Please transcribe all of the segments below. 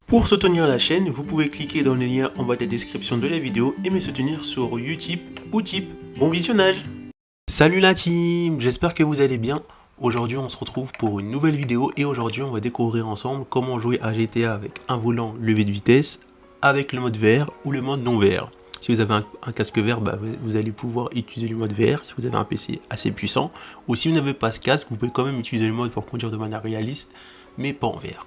Pour soutenir la chaîne, vous pouvez cliquer dans les liens en bas de la description de la vidéo et me soutenir sur Utip ou Tip. Bon visionnage! Salut la team, j'espère que vous allez bien. Aujourd'hui on se retrouve pour une nouvelle vidéo et aujourd'hui on va découvrir ensemble comment jouer à GTA avec un volant levé de vitesse avec le mode VR ou le mode non VR. Si vous avez un casque VR, vous allez pouvoir utiliser le mode VR si vous avez un PC assez puissant, ou si vous n'avez pas ce casque, vous pouvez quand même utiliser le mode pour conduire de manière réaliste, mais pas en VR.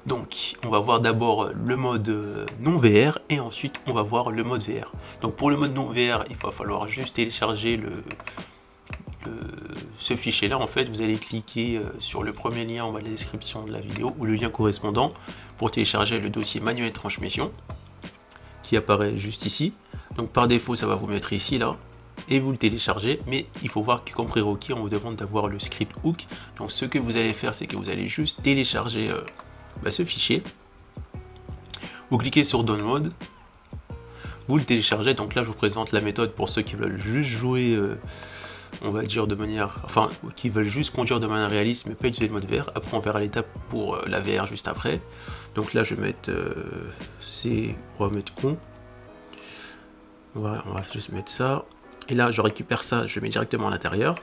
Donc on va voir d'abord le mode non VR et ensuite on va voir le mode VR. Donc pour le mode non VR, il va falloir juste télécharger ce fichier là. En fait, vous allez cliquer sur le premier lien en bas de la description de la vidéo ou le lien correspondant pour télécharger le dossier manuel de transmission qui apparaît juste ici. Donc par défaut ça va vous mettre ici là et vous le téléchargez, mais il faut voir que comme prérequis on vous demande d'avoir le script hook. Donc ce que vous allez faire, c'est que vous allez juste télécharger ce fichier, vous cliquez sur download, vous le téléchargez. Donc là je vous présente la méthode pour ceux qui veulent juste jouer on va dire de manière, enfin qui veulent juste conduire de manière réaliste mais pas utiliser le mode VR. Après on verra l'étape pour la VR juste après. Donc là je vais mettre on va mettre con, on va juste mettre ça et là je récupère ça, je mets directement à l'intérieur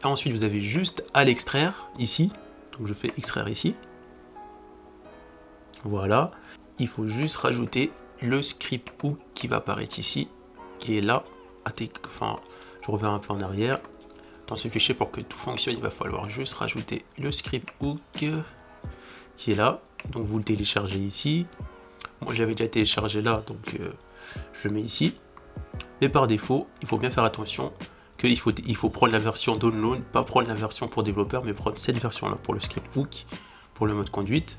et ensuite vous avez juste à l'extraire ici. Donc je fais extraire ici. Voilà, il faut juste rajouter le script hook qui va apparaître ici, qui est là. Enfin, je reviens un peu en arrière. Dans ce fichier, pour que tout fonctionne, il va falloir juste rajouter le script hook qui est là. Donc vous le téléchargez ici. Moi j'avais déjà téléchargé là, donc je mets ici. Mais par défaut, il faut bien faire attention qu'il faut prendre la version download, pas prendre la version pour développeur, mais prendre cette version là pour le script hook, pour le mode conduite,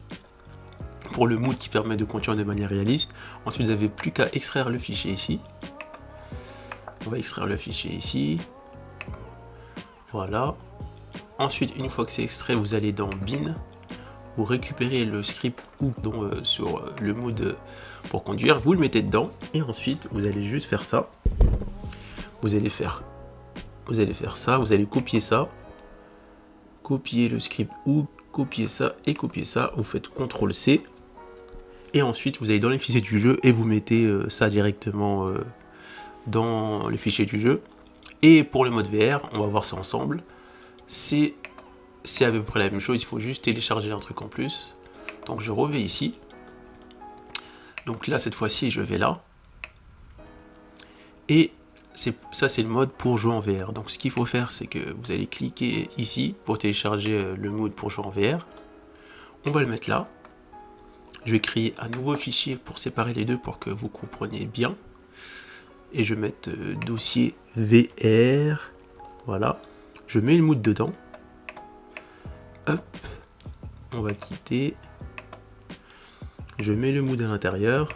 pour le mood qui permet de conduire de manière réaliste. Ensuite vous n'avez plus qu'à extraire le fichier ici. On va extraire le fichier ici. Voilà. Ensuite une fois que c'est extrait, vous allez dans bin, vous récupérez le script hook sur le mood pour conduire, vous le mettez dedans et ensuite vous allez juste faire ça. Vous allez faire ça, vous allez copier ça, copier le script hook, copier ça et copier ça. Vous faites CTRL C. Et ensuite, vous allez dans les fichiers du jeu et vous mettez ça directement dans les fichiers du jeu. Et pour le mode VR, on va voir ça ensemble. C'est à peu près la même chose, il faut juste télécharger un truc en plus. Donc je reviens ici. Donc là, cette fois-ci, je vais là. Et ça, c'est le mode pour jouer en VR. Donc ce qu'il faut faire, c'est que vous allez cliquer ici pour télécharger le mode pour jouer en VR. On va le mettre là. Je vais créer un nouveau fichier pour séparer les deux pour que vous compreniez bien. Et je vais mettre dossier VR. Voilà. Je mets le mood dedans. Hop. On va quitter. Je mets le mood à l'intérieur.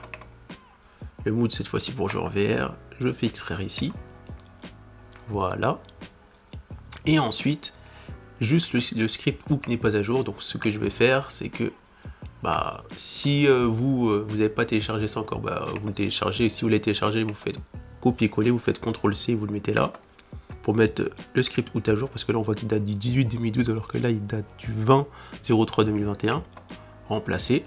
Le mood cette fois-ci pour jouer en VR. Je fais extraire ici. Voilà. Et ensuite, juste le script hook n'est pas à jour. Donc ce que je vais faire, c'est que si vous n'avez pas téléchargé ça encore, vous le téléchargez. Si vous l'avez téléchargé, vous faites copier-coller, vous faites CTRL C, vous le mettez là pour mettre le script out à jour, parce que là on voit qu'il date du 18-2012 alors que là il date du 20-03-2021. Remplacer.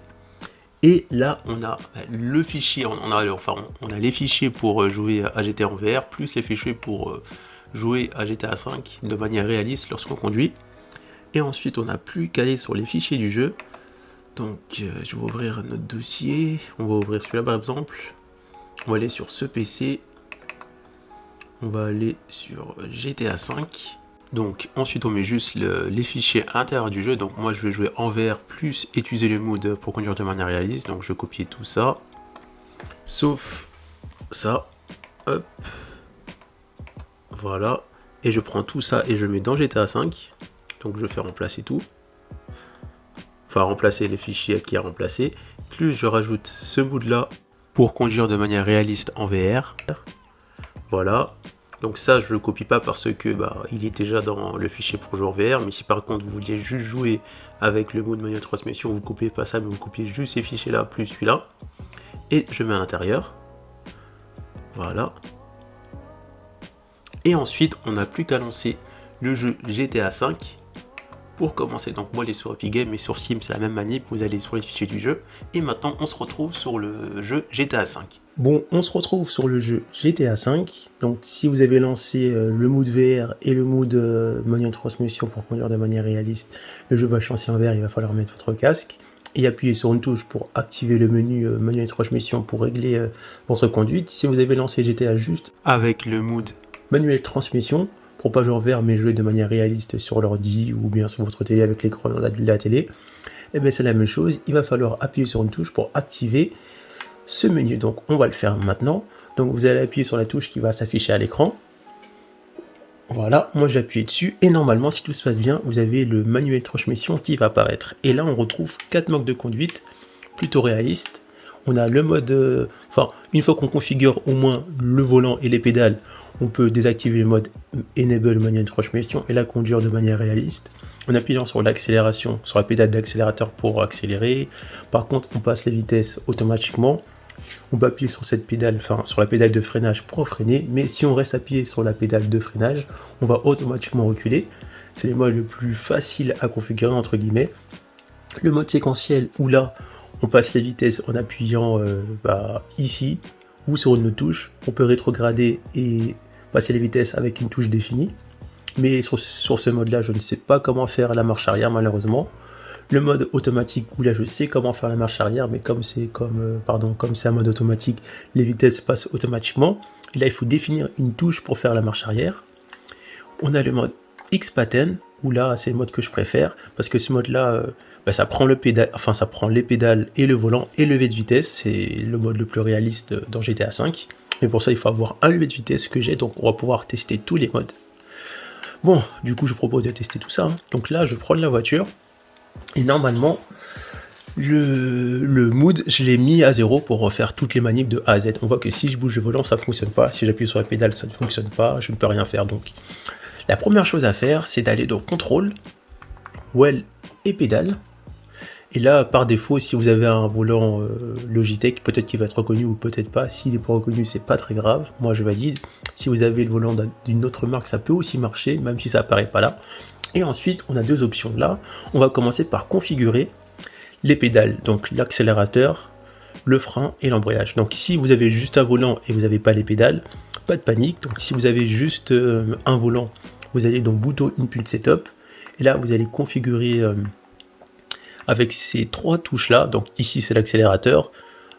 Et là on a le fichier, on a les fichiers pour jouer à GTA en VR, plus les fichiers pour jouer à GTA 5 de manière réaliste lorsqu'on conduit. Et ensuite on n'a plus qu'à aller sur les fichiers du jeu. Donc je vais ouvrir notre dossier, on va ouvrir celui-là par exemple, on va aller sur ce PC, on va aller sur GTA 5, donc ensuite on met juste les fichiers à l'intérieur du jeu. Donc moi je vais jouer en VR plus utiliser le mode pour conduire de manière réaliste, donc je vais copier tout ça, sauf ça, hop, voilà, et je prends tout ça et je mets dans GTA 5, donc je fais remplacer tout. Enfin remplacer les fichiers qui a remplacé, plus je rajoute ce mood là pour conduire de manière réaliste en VR. Voilà, donc ça je le copie pas parce que il est déjà dans le fichier pour jouer en VR, mais si par contre vous vouliez juste jouer avec le mode manuel de transmission, vous copiez pas ça, mais vous copiez juste ces fichiers là plus celui-là, et je mets à l'intérieur. Voilà. Et ensuite on n'a plus qu'à lancer le jeu GTA 5 Pour commencer, donc moi, les sur Epic Games et sur Steam, c'est la même manip, vous allez sur les fichiers du jeu, et maintenant on se retrouve sur le jeu GTA V. Bon, on se retrouve sur le jeu GTA V, donc si vous avez lancé le mood VR et le mood manuel de transmission pour conduire de manière réaliste, le jeu va changer en VR, il va falloir mettre votre casque, et appuyer sur une touche pour activer le menu manuel de transmission pour régler votre conduite. Si vous avez lancé GTA juste avec le mood manuel de transmission, pour pas jouer en VR mais jouer de manière réaliste sur l'ordi ou bien sur votre télé avec l'écran de la télé, et bien c'est la même chose, il va falloir appuyer sur une touche pour activer ce menu. Donc on va le faire maintenant. Donc vous allez appuyer sur la touche qui va s'afficher à l'écran. Voilà, moi j'ai appuyé dessus et normalement si tout se passe bien, vous avez le manuel de transmission qui va apparaître. Et là on retrouve 4 modes de conduite plutôt réalistes. On a le mode, une fois qu'on configure au moins le volant et les pédales, on peut désactiver le mode Enable manuel de transmission et la conduire de manière réaliste. En appuyant sur l'accélération, sur la pédale d'accélérateur pour accélérer. Par contre, on passe les vitesses automatiquement. On peut appuyer sur cette pédale, sur la pédale de freinage pour freiner, mais si on reste appuyé sur la pédale de freinage, on va automatiquement reculer. C'est le mode le plus facile à configurer entre guillemets. Le mode séquentiel où là, on passe les vitesses en appuyant ici ou sur une autre touche. On peut rétrograder et passer les vitesses avec une touche définie. Mais sur ce mode-là, je ne sais pas comment faire la marche arrière malheureusement. Le mode automatique où là je sais comment faire la marche arrière, mais comme c'est un mode automatique, les vitesses passent automatiquement. Et là il faut définir une touche pour faire la marche arrière. On a le mode X-Pattern, où là c'est le mode que je préfère, parce que ce mode-là, ça prend les pédales et le volant et le levier de vitesse. C'est le mode le plus réaliste dans GTA V. Mais pour ça il faut avoir un levier de vitesse que j'ai, donc on va pouvoir tester tous les modes. Bon, du coup je vous propose de tester tout ça. Donc là je prends la voiture. Et normalement, le mood, je l'ai mis à 0 pour refaire toutes les manips de A à Z. On voit que si je bouge le volant, ça ne fonctionne pas. Si j'appuie sur la pédale, ça ne fonctionne pas. Je ne peux rien faire. Donc, la première chose à faire, c'est d'aller dans Contrôle, Well et Pédale. Et là, par défaut, si vous avez un volant Logitech, peut-être qu'il va être reconnu ou peut-être pas. S'il n'est pas reconnu, c'est pas très grave. Moi, je valide. Si vous avez le volant d'une autre marque, ça peut aussi marcher, même si ça apparaît pas là. Et ensuite, on a deux options là. On va commencer par configurer les pédales, donc l'accélérateur, le frein et l'embrayage. Donc si vous avez juste un volant et vous n'avez pas les pédales, pas de panique. Donc si vous avez juste un volant, vous allez dans bouton Input Setup. Et là, vous allez configurer avec ces trois touches là. Donc ici, c'est l'accélérateur.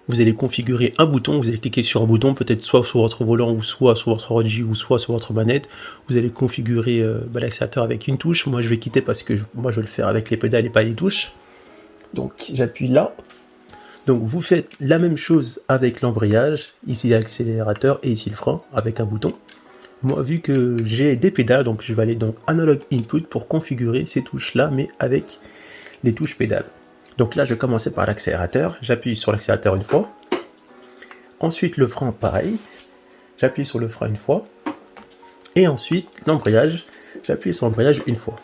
Vous allez configurer un bouton, vous allez cliquer sur un bouton, peut-être soit sur votre volant, ou soit sur votre ordi, ou soit sur votre manette. Vous allez configurer l'accélérateur avec une touche. Moi je vais quitter parce que moi je vais le faire avec les pédales et pas les touches. Donc j'appuie là. Donc vous faites la même chose avec l'embrayage, ici l'accélérateur et ici le frein avec un bouton. Moi vu que j'ai des pédales, donc je vais aller dans Analog Input pour configurer ces touches là, mais avec les touches pédales. Donc là, je vais commencer par l'accélérateur. J'appuie sur l'accélérateur une fois. Ensuite, le frein, pareil. J'appuie sur le frein une fois. Et ensuite, l'embrayage. J'appuie sur l'embrayage une fois.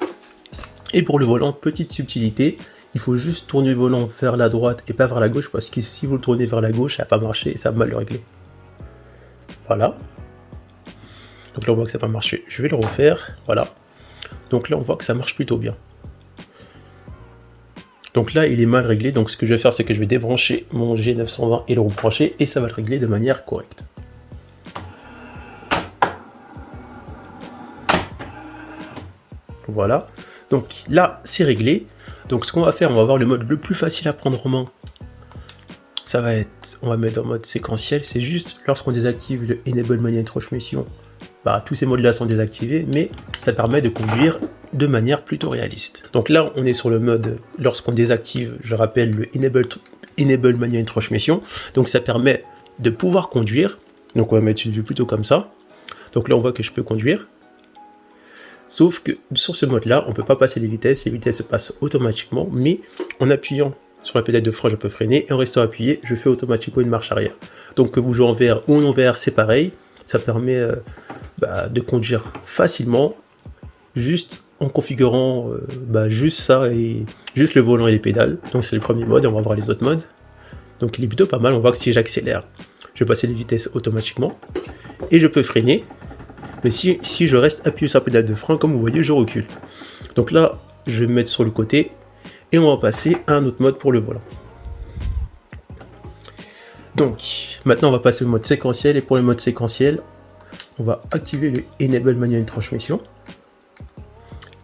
Et pour le volant, petite subtilité. Il faut juste tourner le volant vers la droite et pas vers la gauche. Parce que si vous le tournez vers la gauche, ça va pas marcher et ça va mal le régler. Voilà. Donc là, on voit que ça n'a pas marché. Je vais le refaire. Voilà. Donc là, on voit que ça marche plutôt bien. Donc là, il est mal réglé, donc ce que je vais faire, c'est que je vais débrancher mon G920 et le rebrancher, et ça va le régler de manière correcte. Voilà, donc là, c'est réglé. Donc ce qu'on va faire, on va voir le mode le plus facile à prendre en main. Ça va être, on va mettre en mode séquentiel, c'est juste lorsqu'on désactive le Enable Manual Transmission, tous ces modes là sont désactivés, mais ça permet de conduire de manière plutôt réaliste. Donc là on est sur le mode lorsqu'on désactive, je rappelle, le Enable Manual Transmission, donc ça permet de pouvoir conduire. Donc on va mettre une vue plutôt comme ça. Donc là on voit que je peux conduire, sauf que sur ce mode là on peut pas passer les vitesses se passent automatiquement, mais en appuyant sur la pédale de frein je peux freiner, et en restant appuyé je fais automatiquement une marche arrière. Donc que vous jouez en VR ou en VR, c'est pareil, ça permet de conduire facilement, juste en configurant juste ça, et juste le volant et les pédales. Donc c'est le premier mode, et on va voir les autres modes. Donc il est plutôt pas mal. On voit que si j'accélère, je vais passer les vitesses automatiquement, et je peux freiner. Mais si je reste appuyé sur la pédale de frein, comme vous voyez, je recule. Donc là, je vais me mettre sur le côté et on va passer à un autre mode pour le volant. Donc, maintenant on va passer au mode séquentiel, et pour le mode séquentiel, on va activer le Enable Manual Transmission,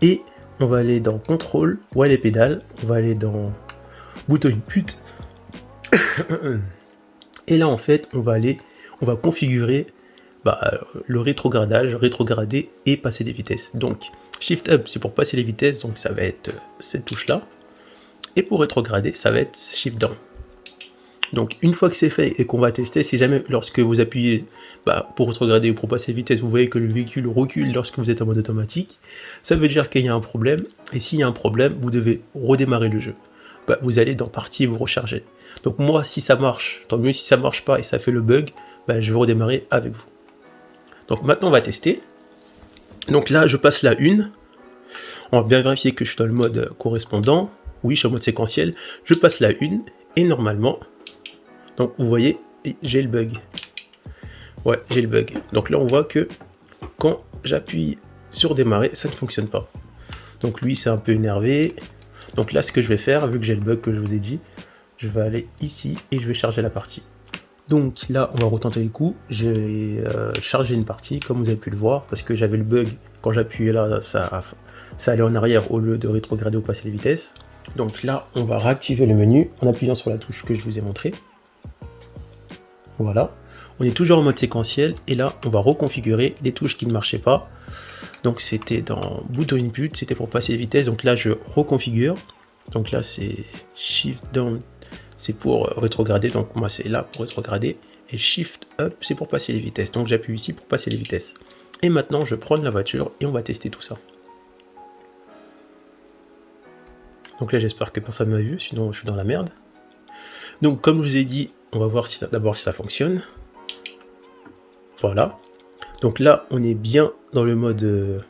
et on va aller dans Contrôle, While et pédales, on va aller dans Bouton Input, et là en fait, on va configurer le rétrogradage, rétrograder et passer des vitesses. Donc, Shift Up, c'est pour passer les vitesses, donc ça va être cette touche-là, et pour rétrograder, ça va être Shift Down. Donc une fois que c'est fait et qu'on va tester, si jamais lorsque vous appuyez pour rétrograder ou pour passer vitesse, vous voyez que le véhicule recule lorsque vous êtes en mode automatique, ça veut dire qu'il y a un problème, et s'il y a un problème, vous devez redémarrer le jeu. Vous allez dans partie et vous rechargez. Donc moi, si ça marche, tant mieux. Si ça marche pas et ça fait le bug, je vais redémarrer avec vous. Donc maintenant on va tester. Donc là je passe la 1, on va bien vérifier que je suis dans le mode correspondant. Oui, je suis en mode séquentiel, je passe la 1 et normalement, donc vous voyez, j'ai le bug. Ouais, j'ai le bug. Donc là on voit que quand j'appuie sur démarrer, ça ne fonctionne pas. Donc lui c'est un peu énervé. Donc là ce que je vais faire, vu que j'ai le bug que je vous ai dit, je vais aller ici et je vais charger la partie. Donc là on va retenter le coup, j'ai chargé une partie comme vous avez pu le voir, parce que j'avais le bug, quand j'appuyais là ça allait en arrière au lieu de rétrograder ou passer les vitesses. Donc là on va réactiver le menu en appuyant sur la touche que je vous ai montré. Voilà, on est toujours en mode séquentiel et là on va reconfigurer les touches qui ne marchaient pas. Donc c'était dans Bouton Input, c'était pour passer les vitesses, donc là je reconfigure. Donc là c'est Shift Down, c'est pour rétrograder, donc moi c'est là pour rétrograder, et Shift Up c'est pour passer les vitesses, donc j'appuie ici pour passer les vitesses. Et maintenant je prends la voiture et on va tester tout ça. Donc là j'espère que personne m'a vu, sinon je suis dans la merde. Donc comme je vous ai dit, on va voir d'abord si ça fonctionne. Voilà. Donc là on est bien dans le mode,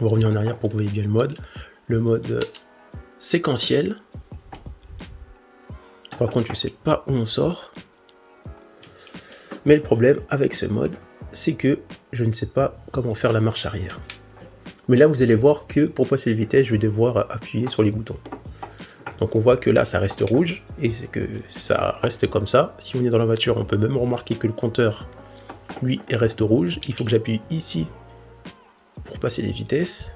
on va revenir en arrière pour que vous voyez bien le mode séquentiel. Par contre, je ne sais pas où on sort. Mais le problème avec ce mode, c'est que je ne sais pas comment faire la marche arrière. Mais là, vous allez voir que pour passer les vitesses, je vais devoir appuyer sur les boutons. Donc on voit que là, ça reste rouge, et c'est que ça reste comme ça. Si on est dans la voiture, on peut même remarquer que le compteur, lui, reste rouge. Il faut que j'appuie ici pour passer les vitesses.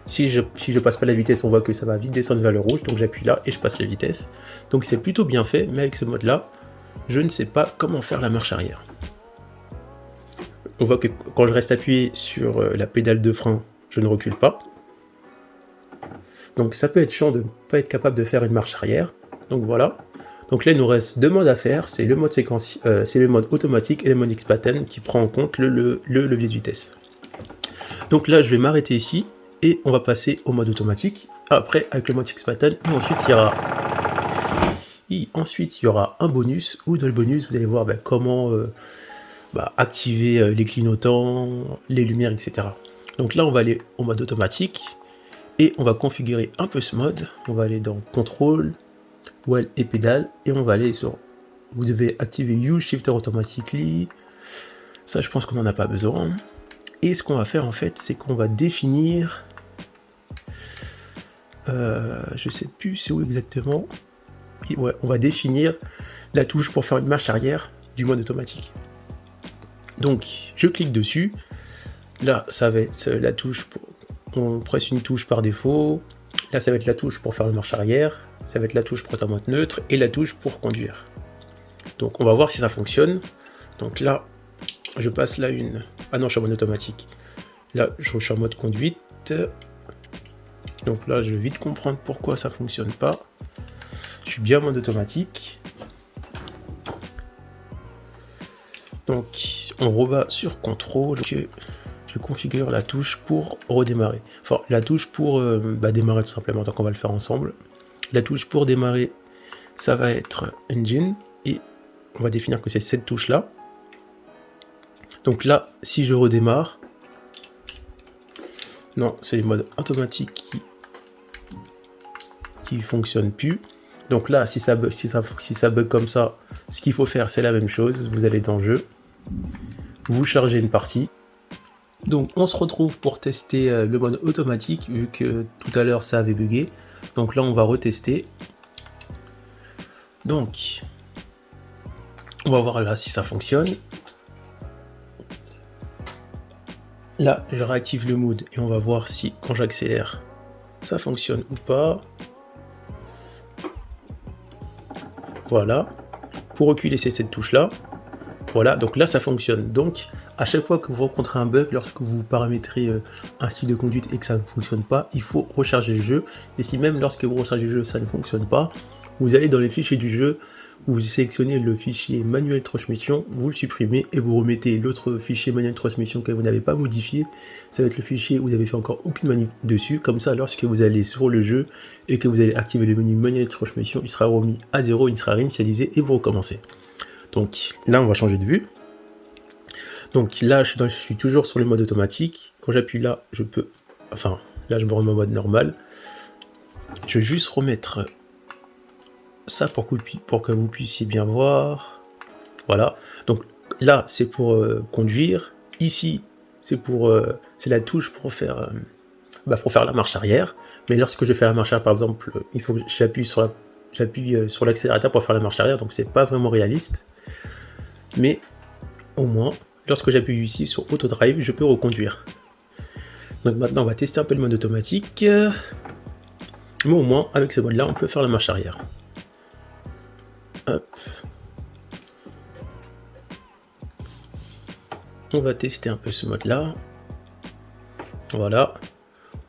Si je passe pas la vitesse, on voit que ça va vite descendre vers le rouge, donc j'appuie là et je passe la vitesse. Donc c'est plutôt bien fait, mais avec ce mode là, je ne sais pas comment faire la marche arrière. On voit que quand je reste appuyé sur la pédale de frein, je ne recule pas. Donc ça peut être chiant de ne pas être capable de faire une marche arrière. Donc voilà. Donc là il nous reste deux modes à faire, c'est le mode c'est le mode automatique et le mode X-Pattern qui prend en compte le levier de vitesse. Donc là je vais m'arrêter ici. Et on va passer au mode automatique, après avec le mode X-Pattern, et ensuite il y aura un bonus, où dans le bonus vous allez voir comment activer les clignotants, les lumières, etc. Donc là on va aller au mode automatique, et on va configurer un peu ce mode, on va aller dans Contrôle, While et pédales, et on va aller sur, vous devez activer Use Shifter Automatically, ça je pense qu'on n'en a pas besoin. Et ce qu'on va faire en fait, c'est qu'on va définir, je sais plus c'est où exactement, ouais, on va définir la touche pour faire une marche arrière du mode automatique. Donc je clique dessus, là ça va être la touche, on presse une touche par défaut, là ça va être la touche pour faire une marche arrière, ça va être la touche pour être en mode neutre, et la touche pour conduire. Donc on va voir si ça fonctionne. Donc là, je passe la une. Ah non, je suis en mode automatique. Là, je suis en mode conduite. Donc là, je vais vite comprendre pourquoi ça fonctionne pas. Je suis bien en mode automatique. Donc, on reva sur contrôle. Je configure la touche pour redémarrer. Enfin, la touche pour démarrer tout simplement. Donc, on va le faire ensemble. La touche pour démarrer, ça va être Engine. Et on va définir que c'est cette touche-là. Donc là, si je redémarre, non, c'est le mode automatique qui fonctionne plus. Donc là, si ça bug comme ça, ce qu'il faut faire, c'est la même chose. Vous allez dans Jeu, vous chargez une partie, Donc on se retrouve pour tester le mode automatique, vu que tout à l'heure ça avait bugué. Donc là on va retester. Donc on va voir là si ça fonctionne. Là je réactive le mood et on va voir si quand j'accélère ça fonctionne ou pas. Voilà. Pour reculer c'est cette touche là. Voilà, donc là ça fonctionne. Donc à chaque fois que vous rencontrez un bug, lorsque vous paramétrez un style de conduite et que ça ne fonctionne pas, il faut recharger le jeu. Et si même lorsque vous rechargez le jeu ça ne fonctionne pas, vous allez dans les fichiers du jeu, vous sélectionnez le fichier manuel transmission, vous le supprimez et vous remettez l'autre fichier manuel transmission que vous n'avez pas modifié. Ça va être le fichier où vous n'avez fait encore aucune manip dessus. Comme ça, lorsque vous allez sur le jeu et que vous allez activer le menu manuel transmission, il sera remis à 0, il sera réinitialisé et vous recommencez. Donc là on va changer de vue. Donc là je suis toujours sur le mode automatique. Quand j'appuie là je peux, enfin là je me remets en mode normal. Je vais juste remettre ça pour que vous puissiez bien voir. Voilà, donc là c'est pour conduire. Ici c'est la touche pour faire la marche arrière. Mais lorsque je fais la marche arrière par exemple, il faut que j'appuie sur l'accélérateur pour faire la marche arrière, donc c'est pas vraiment réaliste. Mais au moins, lorsque j'appuie ici sur Auto Drive, je peux reconduire. Donc maintenant, on va tester un peu le mode automatique. Mais au moins, avec ce mode-là, on peut faire la marche arrière. Hop. On va tester un peu ce mode-là. Voilà.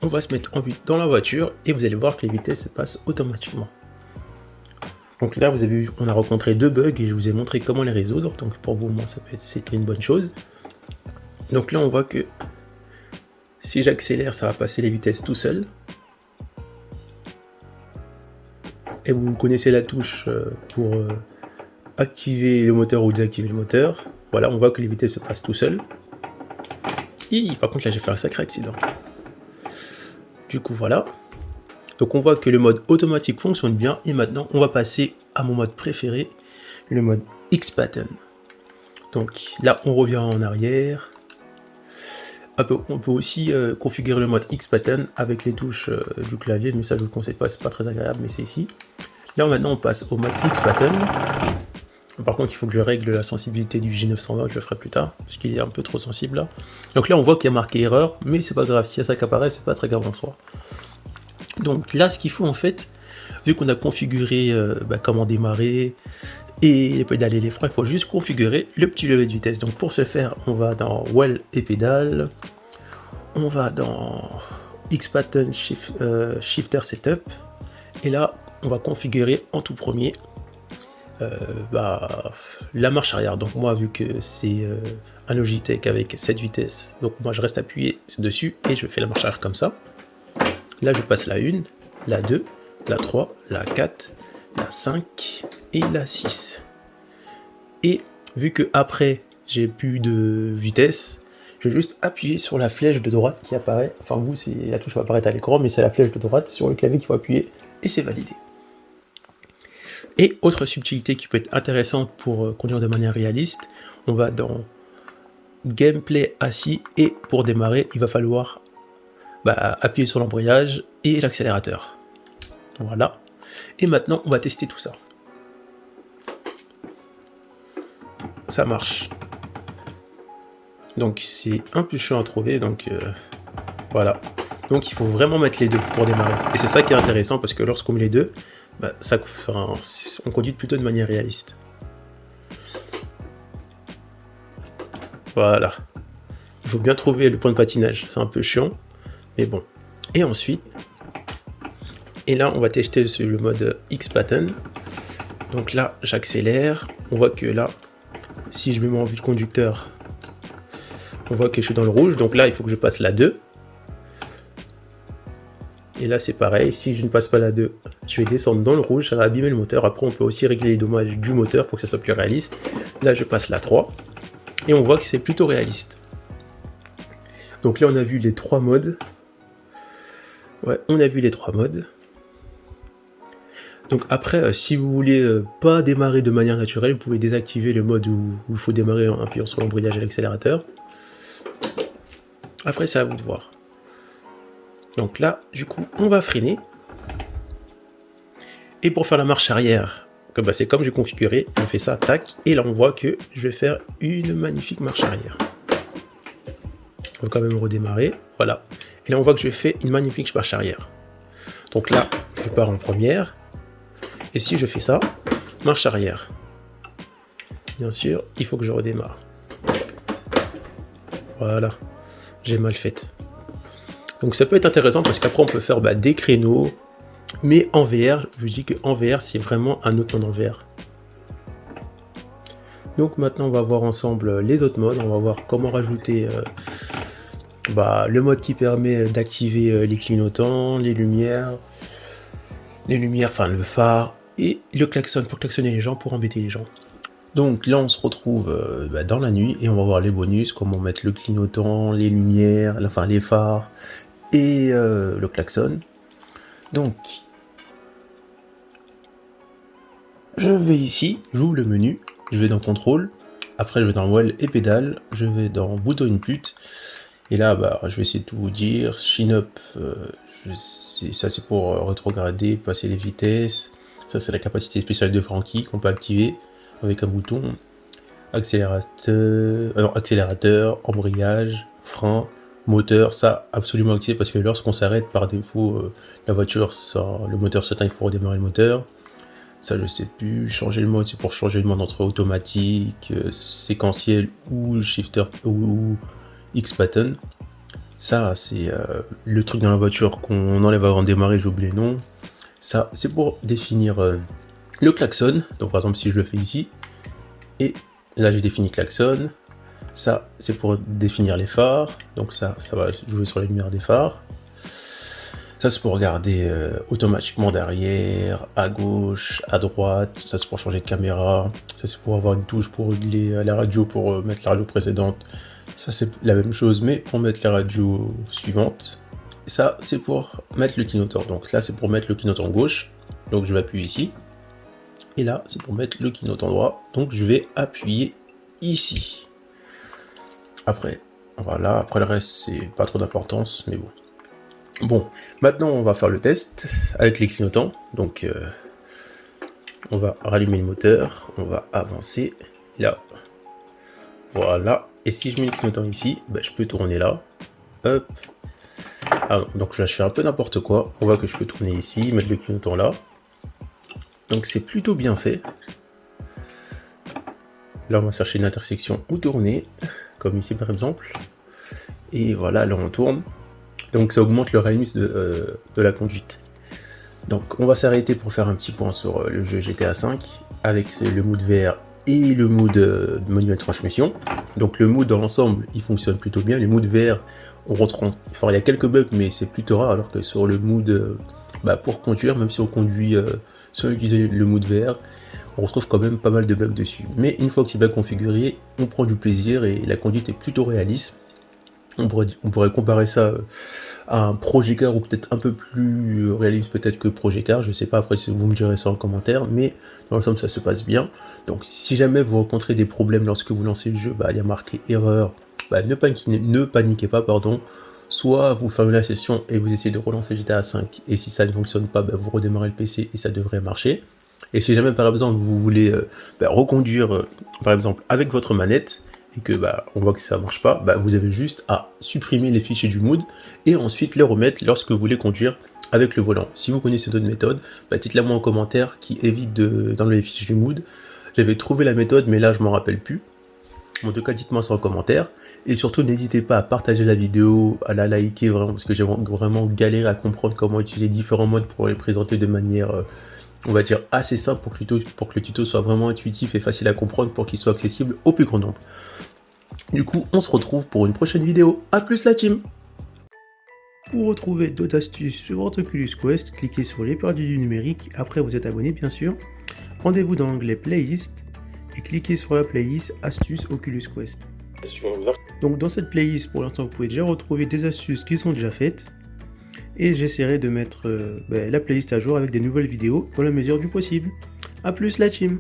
On va se mettre en vue dans la voiture et vous allez voir que les vitesses se passent automatiquement. Donc là, vous avez vu, on a rencontré deux bugs et je vous ai montré comment les résoudre. Donc pour vous, moi, c'était une bonne chose. Donc là, on voit que si j'accélère, ça va passer les vitesses tout seul. Et vous connaissez la touche pour activer le moteur ou désactiver le moteur. Voilà, on voit que les vitesses se passent tout seul. Et par contre, là, j'ai fait un sacré accident. Du coup, voilà. Donc on voit que le mode automatique fonctionne bien. Et maintenant, on va passer à mon mode préféré, le mode X-Pattern. Donc là, on revient en arrière. On peut aussi configurer le mode X-Pattern avec les touches du clavier, mais ça je vous le conseille pas, c'est pas très agréable, mais c'est ici. Là maintenant on passe au mode X-Pattern. Par contre il faut que je règle la sensibilité du J920, je le ferai plus tard, parce qu'il est un peu trop sensible là. Donc là on voit qu'il y a marqué erreur, mais c'est pas grave, s'il y a ça qui apparaît, c'est pas très grave en soi. Donc là ce qu'il faut en fait, vu qu'on a configuré comment démarrer, et les pédales et les freins, il faut juste configurer le petit levier de vitesse. Donc pour ce faire, on va dans Well et pédales, on va dans X-Pattern Shifter Setup, et là on va configurer en tout premier la marche arrière. Donc moi, vu que c'est un Logitech avec 7 vitesses, donc moi je reste appuyé dessus et je fais la marche arrière comme ça. Là je passe la 1, la 2, la 3, la 4, la 5 et la 6. Et vu que après j'ai plus de vitesse, je vais juste appuyer sur la flèche de droite qui apparaît. Enfin vous, la touche va apparaître à l'écran, mais c'est la flèche de droite sur le clavier qu'il faut appuyer et c'est validé. Et autre subtilité qui peut être intéressante pour conduire de manière réaliste, on va dans Gameplay assis et pour démarrer, il va falloir appuyer sur l'embrayage et l'accélérateur. Voilà. Et maintenant, on va tester tout ça. Ça marche. Donc c'est un peu chiant à trouver, donc voilà. Donc il faut vraiment mettre les deux pour démarrer. Et c'est ça qui est intéressant parce que lorsqu'on met les deux, on conduit plutôt de manière réaliste. Voilà. Il faut bien trouver le point de patinage, c'est un peu chiant, mais bon. Et ensuite, là on va tester le mode X-Pattern. Donc là j'accélère, on voit que là, si je me mets en vue de conducteur, on voit que je suis dans le rouge, donc là il faut que je passe la 2. Et là c'est pareil, si je ne passe pas la 2, je vais descendre dans le rouge, ça va abîmer le moteur. Après on peut aussi régler les dommages du moteur pour que ça soit plus réaliste. Là je passe la 3, et on voit que c'est plutôt réaliste. Donc là on a vu les 3 modes. Ouais, on a vu les 3 modes. Donc après, si vous voulez pas démarrer de manière naturelle, vous pouvez désactiver le mode où il faut démarrer en appuyant sur l'embrayage et l'accélérateur. Après, c'est à vous de voir. Donc là, du coup, on va freiner. Et pour faire la marche arrière, c'est comme j'ai configuré, on fait ça, tac, et là on voit que je vais faire une magnifique marche arrière. On va quand même redémarrer, voilà. Et là on voit que je fais une magnifique marche arrière. Donc là, je pars en première, et si je fais ça, marche arrière. Bien sûr, il faut que je redémarre. Voilà, j'ai mal fait. Donc ça peut être intéressant parce qu'après on peut faire des créneaux, mais en VR, je dis qu'en VR, c'est vraiment un autre mode en VR. Donc maintenant, on va voir ensemble les autres modes. On va voir comment rajouter le mode qui permet d'activer les clignotants, les lumières, enfin le phare et le klaxon pour klaxonner les gens, pour embêter les gens. Donc là, on se retrouve dans la nuit et on va voir les bonus, comment mettre le clignotant, les lumières, enfin les phares et le klaxon. Donc, je vais ici, j'ouvre le menu, je vais dans contrôle, après je vais dans Well et pédale, je vais dans bouton input, et là je vais essayer de tout vous dire. Chin up, ça c'est pour rétrograder, passer les vitesses, ça c'est la capacité spéciale de Franky qu'on peut activer avec un bouton. Accélérateur, embrayage, frein, moteur, ça absolument activé parce que lorsqu'on s'arrête par défaut, la voiture, le moteur s'éteint, il faut redémarrer le moteur. Ça je sais plus. Changer le mode, c'est pour changer le mode entre automatique, séquentiel ou shifter ou X-pattern. Ça c'est le truc dans la voiture qu'on enlève avant de démarrer, j'ai oublié le nom. Ça c'est pour définir le klaxon. Donc par exemple si je le fais ici, et là j'ai défini klaxon. Ça c'est pour définir les phares, donc ça va jouer sur les lumières des phares. Ça c'est pour regarder automatiquement derrière, à gauche, à droite. Ça c'est pour changer de caméra. Ça c'est pour avoir une touche pour régler la radio, pour mettre la radio précédente. Ça c'est la même chose mais pour mettre la radio suivante. Ça c'est pour mettre le clignotant. Donc là c'est pour mettre le clignotant gauche. Donc je vais appuyer ici. Et là c'est pour mettre le clignotant droit. Donc je vais appuyer ici. Après, voilà, après le reste c'est pas trop d'importance, mais bon. Bon, maintenant on va faire le test avec les clignotants. Donc on va rallumer le moteur, on va avancer là. Voilà, et si je mets le clignotant ici, je peux tourner là. Hop. Alors, donc là je fais un peu n'importe quoi. On voit que je peux tourner ici, mettre le clignotant là. Donc c'est plutôt bien fait. Là on va chercher une intersection où tourner, comme ici par exemple. Et voilà, là on tourne. Donc ça augmente le réalisme de la conduite. Donc on va s'arrêter pour faire un petit point sur le jeu GTA V avec le mood VR et le mood manuel transmission. Donc le mood dans l'ensemble il fonctionne plutôt bien. Le mood VR, il y a quelques bugs mais c'est plutôt rare, alors que sur le mood pour conduire, même si on conduit sans utiliser le mood VR, on retrouve quand même pas mal de bugs dessus. Mais une fois que c'est bien configuré, on prend du plaisir et la conduite est plutôt réaliste. On pourrait comparer ça à un Project Car, ou peut-être un peu plus réaliste peut-être que Project Car, je sais pas, après vous me direz ça en commentaire, mais dans l'ensemble ça se passe bien. Donc si jamais vous rencontrez des problèmes lorsque vous lancez le jeu, il y a marqué erreur, ne paniquez pas, pardon. Soit vous fermez la session et vous essayez de relancer GTA V, et si ça ne fonctionne pas, vous redémarrez le PC et ça devrait marcher. Et si jamais par exemple vous voulez reconduire par exemple avec votre manette, et que on voit que ça marche pas, vous avez juste à supprimer les fichiers du mood et ensuite les remettre lorsque vous voulez conduire avec le volant. Si vous connaissez d'autres méthodes, dites-le moi en commentaire qui évite d'enlever les fichiers du mood. J'avais trouvé la méthode mais là je m'en rappelle plus. En tout cas dites-moi ça en commentaire, et surtout n'hésitez pas à partager la vidéo, à la liker vraiment, parce que j'ai vraiment galéré à comprendre comment utiliser différents modes pour les présenter de manière on va dire assez simple, pour que le tuto soit vraiment intuitif et facile à comprendre, pour qu'il soit accessible au plus grand nombre. Du coup, on se retrouve pour une prochaine vidéo. A plus la team! Pour retrouver d'autres astuces sur votre Oculus Quest, cliquez sur les perdus du numérique, après vous êtes abonné bien sûr. Rendez-vous dans l'onglet Playlist et cliquez sur la playlist Astuces Oculus Quest. Donc dans cette playlist, pour l'instant, vous pouvez déjà retrouver des astuces qui sont déjà faites. Et j'essaierai de mettre la playlist à jour avec des nouvelles vidéos dans la mesure du possible. A plus la team!